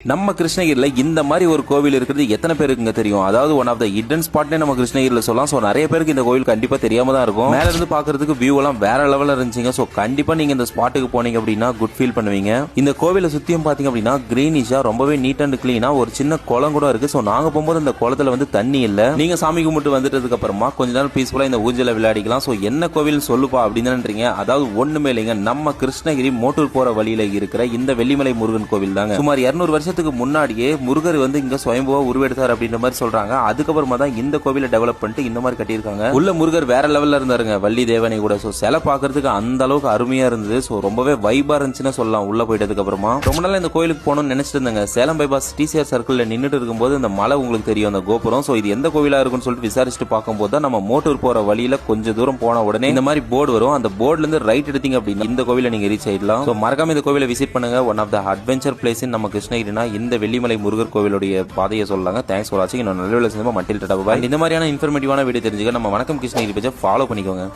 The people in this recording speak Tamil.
நம்ம கிருஷ்ணகிரியில இந்த மாதிரி ஒரு கோவில் இருக்கிறது எத்தனை பேருக்கு தெரியும்? அதாவது ஒன் ஆஃப் த ஹிடன் ஸ்பாட்னே நம்ம கிருஷ்ணகிரியில சொல்லலாம். சோ நிறைய பேருக்கு இந்த கோவில் கண்டிப்பா தெரியாம தான் இருக்கும். மேல இருந்து பாக்குறதுக்கு வியூ எல்லாம் வேற லெவல்ல இருந்துச்சுங்க. சோ கண்டிப்பா நீங்க இந்த ஸ்பாட்டுக்கு போனீங்க அப்படின்னா குட் ஃபீல் பண்ணுவீங்க. இந்த கோவில சுத்தியும் பாத்தீங்க அப்படின்னா கிரீனிஷா ரொம்பவே நீட் அண்ட் கிளீனா ஒரு சின்ன குளம் கூட இருக்கு. சோ நாங்க போகும்போது இந்த குளத்துல தண்ணி இல்ல. நீங்க சாமி கும்பிட்டு வந்துட்டதுக்கு அப்புறமா கொஞ்ச நேரம் பீஸ்ஃபுல்லா இந்த ஊஞ்சல விளையாடிக்கலாம். சோ என்ன கோவில் சொல்லுப்பா அப்படின்னு அதாவது ஒண்ணுமே இல்லைங்க, நம்ம கிருஷ்ணகிரி மோட்டூர் போற வழியில இருக்கிற இந்த வெள்ளிமலை முருகன் கோவில் தாங்க. சுமார் 200 வருஷத்துக்கு முன்னாடியே முருகர் இங்க சுயம்புவா உருவெடுத்தார் அப்படின்ற மாதிரி சொல்றாங்க. அதுக்கப்புறமா தான் இந்த கோவிலை டெவலப் பண்ணிட்டு இந்த மாதிரி கட்டியிருக்காங்க. உள்ள முருகர் வேற லெவல்ல இருந்தாருங்க, வள்ளி தேவனை கூட. சோ சிலை பாக்குறதுக்கு அந்த அளவுக்கு அருமையா இருந்தது. சோ ரொம்பவே வைபா இருந்துச்சுன்னு சொல்லலாம். உள்ள போயிட்டதுக்கு அப்புறமா ரொம்ப நாள் இந்த கோயிலுக்கு போகணும்னு நினைச்சிட்டு இருந்தாங்க. சேலம் பைபாஸ் டிசிஆர் சர்க்கிள்ல நின்றுட்டு இருக்கும்போது இந்த மலை உங்களுக்கு தெரியும், அந்த கோபுரம். சோ இது எந்த கோவிலா இருக்குன்னு சொல்லிட்டு விசாரிச்சுட்டு பார்க்கும்போது தான் நம்ம மோட்டூர் போற வழியில கொஞ்சம் தூரம் போன உடனே இந்த மாதிரி போர்டு வரும். அந்த போர்டுல இருந்து ரைட் எடுத்தீங்க அப்படின்னா இந்த கோவில நீங்க ரீச் ஆயிடலாம். சோ மறக்காம இந்த கோவிலை விசிட் பண்ணுங்க. One of the adventure place நம்ம கிருஷ்ணகிரினா இந்த வெள்ளிமலை முருகர் கோவிலுடைய பாதையை சொல்லலாங்க. தேங்க்ஸ் ஃபார் வாட்சிங். இன்னொரு நல்ல வீடியோல மட்டில் டபா. இந்த மாதிரியான இன்ஃபர்மேட்டிவான வீடியோ தெரிஞ்சுக்க நம்ம வணக்கம் கிருஷ்ணகிரி பேஜை ஃபாலோ பண்ணிக்கோங்க.